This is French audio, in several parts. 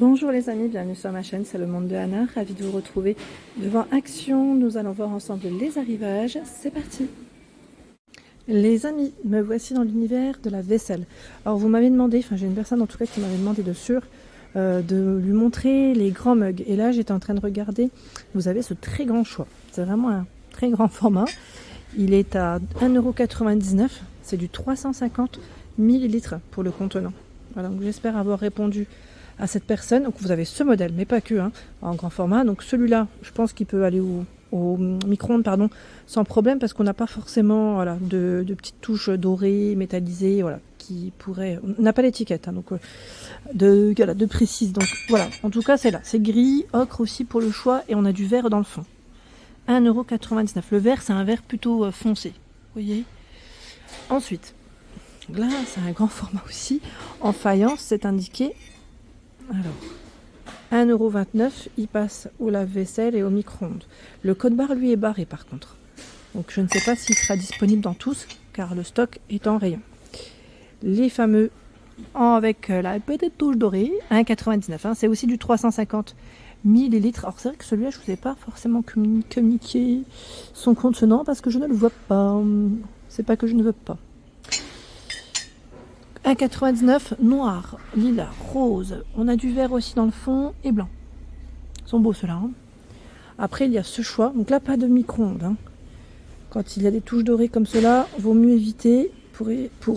Bonjour les amis, bienvenue sur ma chaîne, c'est le monde de Anna, ravie de vous retrouver devant Action. Nous allons voir ensemble les arrivages, c'est parti. Les amis, me voici dans l'univers de la vaisselle. Alors vous m'avez demandé, enfin j'ai une personne en tout cas qui m'avait demandé de lui montrer les grands mugs. Et là j'étais en train de regarder, vous avez ce très grand choix, c'est vraiment un très grand format. Il est à 1,99 €, c'est du 350 ml pour le contenant. Voilà, donc j'espère avoir répondu à cette personne. Donc vous avez ce modèle, mais pas que, hein, en grand format. Donc celui-là, je pense qu'il peut aller au micro-ondes, pardon, sans problème, parce qu'on n'a pas forcément voilà, de petites touches dorées, métallisées, voilà, qui pourraient... On n'a pas l'étiquette, hein, donc de précise. Donc voilà, en tout cas c'est là. C'est gris, ocre aussi pour le choix, et on a du vert dans le fond. 1,99 €. Le vert, c'est un vert plutôt foncé, vous voyez. Ensuite, là, c'est un grand format aussi. En faïence, c'est indiqué. Alors, 1,29 €, il passe au lave-vaisselle et au micro-ondes. Le code barre, lui, est barré par contre. Donc je ne sais pas s'il sera disponible dans tous, car le stock est en rayon. Les fameux, avec la petite touche dorée, 1,99 €, hein, c'est aussi du 350 ml. Alors c'est vrai que celui-là, je ne vous ai pas forcément communiqué son contenant, parce que je ne le vois pas. C'est pas que je ne veux pas. 1,99 €, noir, lilas, rose. On a du vert aussi dans le fond et blanc. Ils sont beaux ceux-là. Hein. Après, il y a ce choix. Donc là, pas de micro-ondes. Hein. Quand il y a des touches dorées comme cela, vaut mieux éviter pour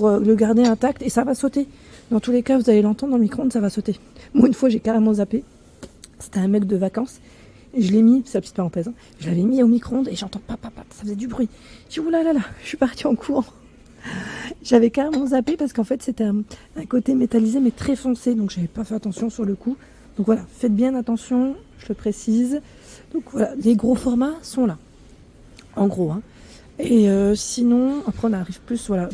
le garder intact. Et ça va sauter. Dans tous les cas, vous allez l'entendre dans le micro-ondes, ça va sauter. Moi, une fois, j'ai carrément zappé. C'était un mec de vacances. Et je l'ai mis, c'est la petite parenthèse. Hein. Je l'avais mis au micro-ondes et j'entends papa, ça faisait du bruit. J'ai dit, oulala, je suis partie en courant. J'avais carrément zappé parce qu'en fait c'était un côté métallisé mais très foncé, donc j'avais pas fait attention sur le coup. Donc voilà, faites bien attention, je le précise. Donc voilà, les gros formats sont là, en gros. Hein. Et sinon, après on arrive plus, voilà,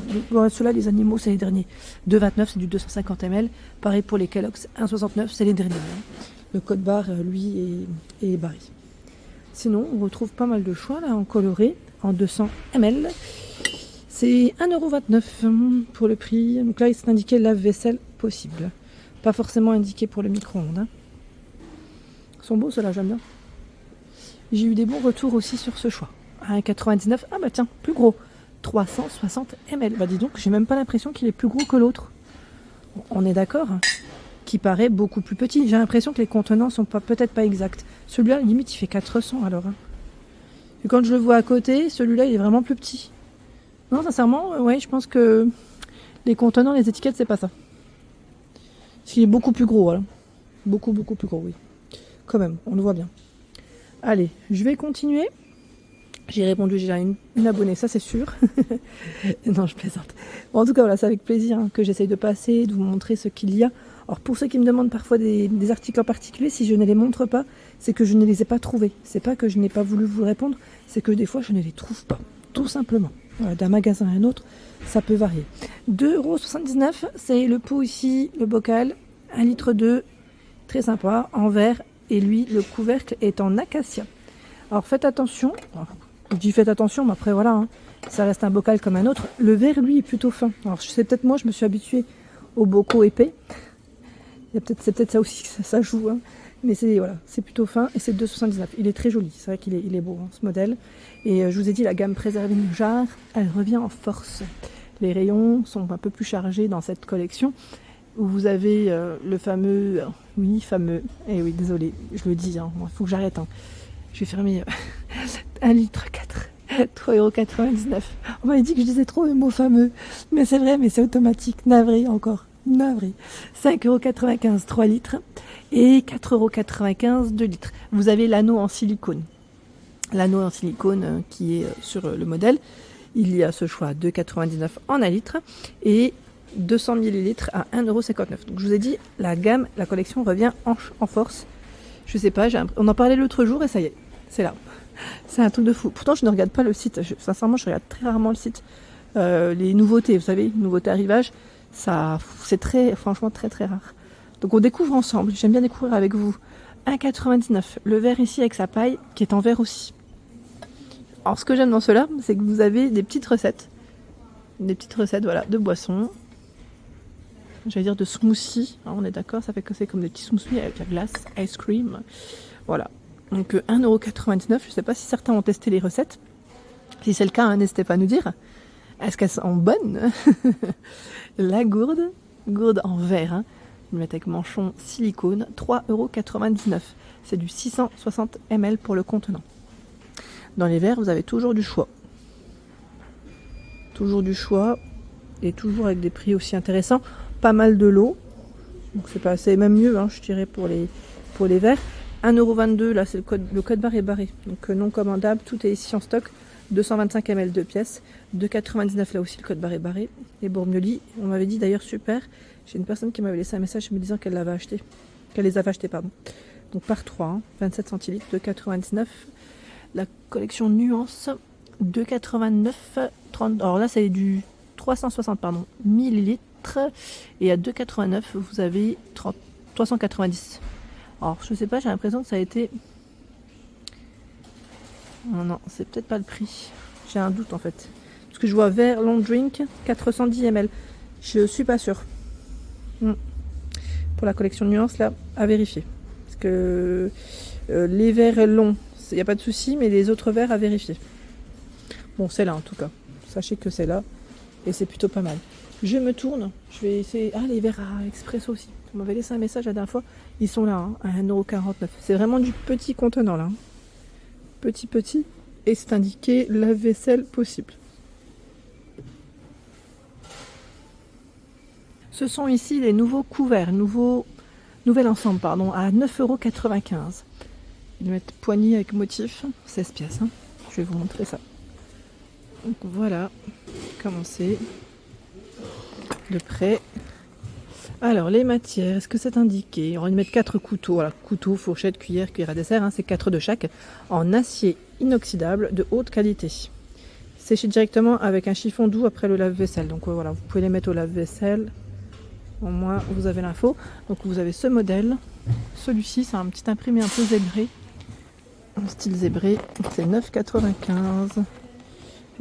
ceux-là les animaux c'est les derniers. 2,29 € c'est du 250 ml, pareil pour les Kellogg's, 1,69 € c'est les derniers. Hein. Le code barre lui est barré. Sinon on retrouve pas mal de choix là en coloré, en 200 ml. C'est 1,29 € pour le prix. Donc là, il s'est indiqué lave-vaisselle possible. Pas forcément indiqué pour le micro-ondes. Hein. Ils sont beaux, ceux-là, j'aime bien. J'ai eu des bons retours aussi sur ce choix. 1,99 €. Ah bah tiens, plus gros. 360 ml. Bah dis donc, j'ai même pas l'impression qu'il est plus gros que l'autre. On est d'accord, hein, qui paraît beaucoup plus petit. J'ai l'impression que les contenants sont peut-être pas exacts. Celui-là, limite, il fait 400 alors. Hein. Et quand je le vois à côté, celui-là, il est vraiment plus petit. Non, sincèrement, ouais, je pense que les contenants, les étiquettes, c'est pas ça. Parce qu'il est beaucoup plus gros, voilà. Beaucoup plus gros, oui. Quand même, on le voit bien. Allez, je vais continuer. J'ai répondu déjà à une abonnée, ça c'est sûr. Non, je plaisante. Bon, en tout cas, voilà, c'est avec plaisir hein, que j'essaye de passer, de vous montrer ce qu'il y a. Alors, pour ceux qui me demandent parfois des articles en particulier, si je ne les montre pas, c'est que je ne les ai pas trouvés. C'est pas que je n'ai pas voulu vous répondre, c'est que des fois, je ne les trouve pas. Tout simplement. Voilà, d'un magasin à un autre, ça peut varier. 2,79 €, c'est le pot ici, le bocal, 1,2 litre, très sympa, en verre. Et lui, le couvercle est en acacia. Alors faites attention, je dis faites attention, mais après voilà, hein, ça reste un bocal comme un autre. Le verre, lui, est plutôt fin. Alors je sais peut-être moi, je me suis habituée aux bocaux épais. C'est peut-être ça aussi que ça joue. Hein. Mais c'est voilà, c'est plutôt fin et c'est 2,79 €. Il est très joli, c'est vrai qu'il est beau hein, ce modèle. Et je vous ai dit, la gamme Préservine Jarre, elle revient en force. Les rayons sont un peu plus chargés dans cette collection. Où vous avez le fameux, eh oui, désolé, je le dis, hein, il faut que j'arrête. Hein. Je vais fermer 1,4 litre, 3,99 €. On m'avait dit que je disais trop le mot fameux. Mais c'est vrai, mais c'est automatique. Navré encore. Navré. 5,95 €, 3 litres. Et 4,95 € 2 litres. Vous avez l'anneau en silicone. L'anneau en silicone qui est sur le modèle. Il y a ce choix de 2,99 € en 1 litre. Et 200 ml à 1,59 €. Donc je vous ai dit, la gamme, la collection revient en force. Je sais pas, on en parlait l'autre jour et ça y est, c'est là. C'est un truc de fou. Pourtant, je ne regarde pas le site. Sincèrement, je regarde très rarement le site. Les nouveautés, vous savez, nouveautés arrivage, ça, c'est franchement très rare. Donc on découvre ensemble. J'aime bien découvrir avec vous. 1,99 €. Le verre ici avec sa paille, qui est en verre aussi. Alors ce que j'aime dans cela, c'est que vous avez des petites recettes. Des petites recettes, voilà, de boissons. j'allais dire de smoothie, hein, on est d'accord, ça fait que c'est comme des petits smoothies avec la glace, ice cream, voilà. Donc 1,99 €, je sais pas si certains ont testé les recettes, si c'est le cas, hein, n'hésitez pas à nous dire, est-ce qu'elles sont bonnes? La gourde en verre, hein. Ils mettent avec manchon silicone, 3,99 €, c'est du 660 ml pour le contenant. Dans les verres, vous avez toujours du choix. Toujours du choix et toujours avec des prix aussi intéressants. Pas mal de l'eau. Donc c'est même mieux, hein, je dirais, pour les verres. 1,22 €, là c'est le code barre est barré. Donc non commandable, tout est ici en stock. 225 ml de pièces. 2,99 € là aussi, le code barre est barré. Les Bourmioli, on m'avait dit d'ailleurs super. J'ai une personne qui m'avait laissé un message me disant qu'elle les avait achetés, pardon. Donc par 3, hein, 27 centilitres, 2,99 €. La collection Nuance, 2,89 €, 30. Alors là, c'est du 360 millilitres. Et à 2,89 €, vous avez 390. Alors, je sais pas, j'ai l'impression que ça a été... Non, c'est peut-être pas le prix. J'ai un doute en fait. Parce que je vois verre long drink, 410 ml. Je suis pas sûre. Pour la collection Nuance, là, à vérifier. Parce que les verres longs, il n'y a pas de souci, mais les autres verres à vérifier. Bon, c'est là en tout cas. Sachez que c'est là. Et c'est plutôt pas mal. Je me tourne. Je vais essayer. Ah, les verres à expresso aussi. On m'avait laissé un message la dernière fois. Ils sont là, hein, à 1,49 €. C'est vraiment du petit contenant là. Petit. Et c'est indiqué lave-vaisselle possible. Ce sont ici les nouveaux couverts, nouvel ensemble, pardon, à 9,95 €. Ils mettent poignée avec motif, 16 pièces. Hein. Je vais vous montrer ça. Donc voilà, commencez de près. Alors les matières, est-ce que c'est indiqué? On va y mettre 4 couteaux, voilà, couteau, fourchette, cuillère à dessert, hein, c'est 4 de chaque, en acier inoxydable de haute qualité. Séché directement avec un chiffon doux après le lave-vaisselle. Donc voilà, vous pouvez les mettre au lave-vaisselle. Au moins vous avez l'info. Donc vous avez ce modèle. Celui-ci, c'est un petit imprimé un peu zébré. En style zébré. C'est 9,95 €.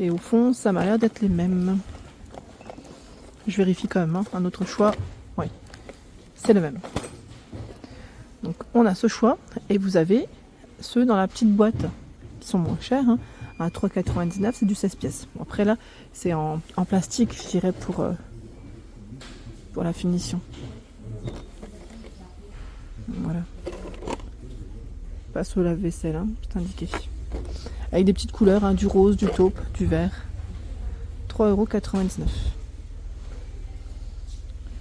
Et au fond, ça m'a l'air d'être les mêmes. Je vérifie quand même, hein, un autre choix. Oui, c'est le même. Donc on a ce choix. Et vous avez ceux dans la petite boîte qui sont moins chers. Hein, à 3,99 €, c'est du 16 pièces. Bon, après là, c'est en plastique, je dirais, pour la finition. Voilà. Passe au lave-vaisselle, hein, c'est indiqué. Avec des petites couleurs, hein, du rose, du taupe, du vert. 3,99 €.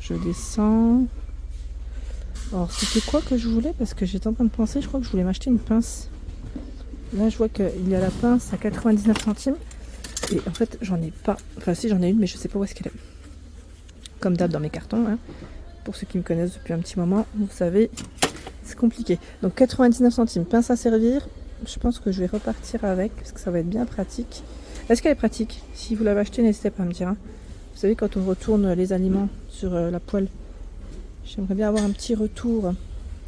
Je descends. Alors c'était quoi que je voulais? Parce que j'étais en train de penser, je crois que je voulais m'acheter une pince. Là je vois qu'il y a la pince à 99 centimes. Et en fait j'en ai pas. Enfin si, j'en ai une, mais je sais pas où est-ce qu'elle est. Comme d'hab dans mes cartons, hein. Pour ceux qui me connaissent depuis un petit moment, vous savez, c'est compliqué. Donc 99 centimes, pince à servir. Je pense que je vais repartir avec, parce que ça va être bien pratique. Est-ce qu'elle est pratique? Si vous l'avez acheté, n'hésitez pas à me dire. Hein. Vous savez, quand on retourne les aliments sur la poêle, j'aimerais bien avoir un petit retour.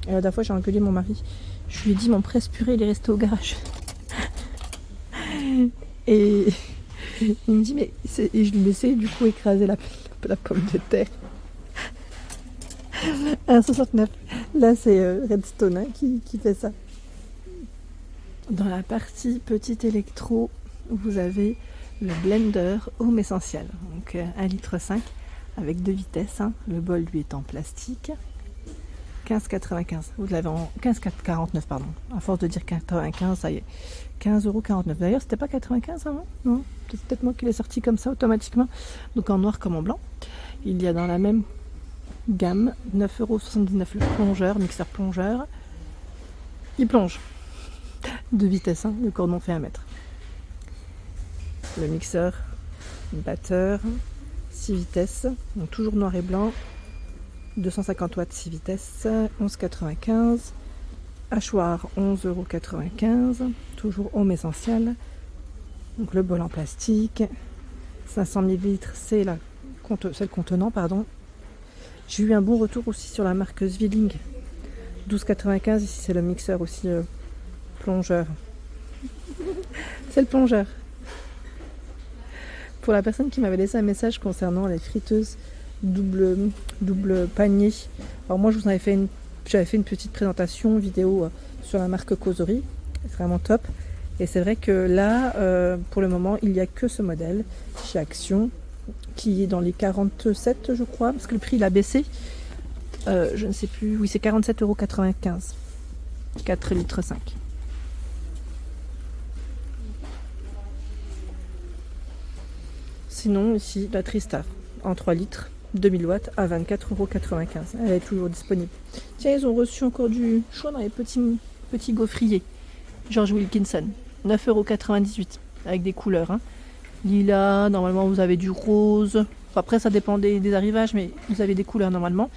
Et la dernière fois, j'ai engueulé mon mari. Je lui ai dit, mon presse-purée, il est resté au garage. Et il me dit, mais et je lui laissais du coup écraser la pomme de terre. 1,69 €. Là, c'est Redstone, hein, qui fait ça. Dans la partie petit électro, vous avez le blender Home Essentiel. Donc 1,5 litre avec 2 vitesses. Hein. Le bol, lui, est en plastique. 15,95 €. Vous l'avez en 15,49 €, pardon. À force de dire 95, ça y est. 15,49 €. D'ailleurs, c'était pas 95 avant? Non, c'est peut-être moi qui l'ai sorti comme ça automatiquement. Donc en noir comme en blanc. Il y a dans la même gamme 9,79 € le plongeur, mixeur plongeur. Il plonge. 2 vitesses, hein, le cordon fait 1 mètre. Le mixeur, batteur, 6 vitesses, donc toujours noir et blanc. 250 watts, 6 vitesses, 11,95 €. Hachoir, 11,95 €. Toujours Home Essentiel. Donc le bol en plastique. 500 ml, c'est le contenant, pardon. J'ai eu un bon retour aussi sur la marque Zwilling. 12,95 €. Ici, c'est le mixeur aussi plongeur. C'est le plongeur. Pour la personne qui m'avait laissé un message concernant les friteuses double panier. Alors moi, j'avais fait une petite présentation vidéo sur la marque Causerie. C'est vraiment top. Et c'est vrai que là, pour le moment, il n'y a que ce modèle chez Action qui est dans les 47, je crois, parce que le prix il a baissé. Je ne sais plus. Oui, c'est 47,95 €. 4 litres 5. Sinon, ici, la Tristar en 3 litres, 2000 watts à 24,95 €. Elle est toujours disponible. Tiens, ils ont reçu encore du choix dans les petits gaufriers. George Wilkinson, 9,98 € avec des couleurs. Hein. Lilas, normalement vous avez du rose. Enfin, après, ça dépend des arrivages, mais vous avez des couleurs normalement.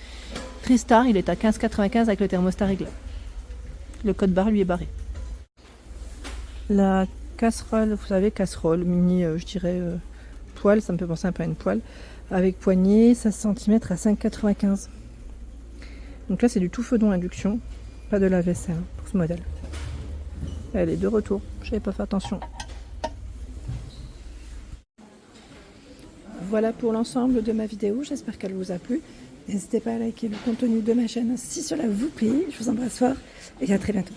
Tristar, il est à 15,95 € avec le thermostat réglé. Le code barre lui est barré. La casserole, vous savez, casserole mini, je dirais poêle, ça me fait penser un peu à une poêle, avec poignée, 16 cm à 5,95 €. Donc là, c'est du tout feu dans induction, pas de lave-vaisselle pour ce modèle. Elle est de retour, j'avais pas fait attention. Voilà pour l'ensemble de ma vidéo, j'espère qu'elle vous a plu. N'hésitez pas à liker le contenu de ma chaîne si cela vous plaît. Je vous embrasse fort et à très bientôt.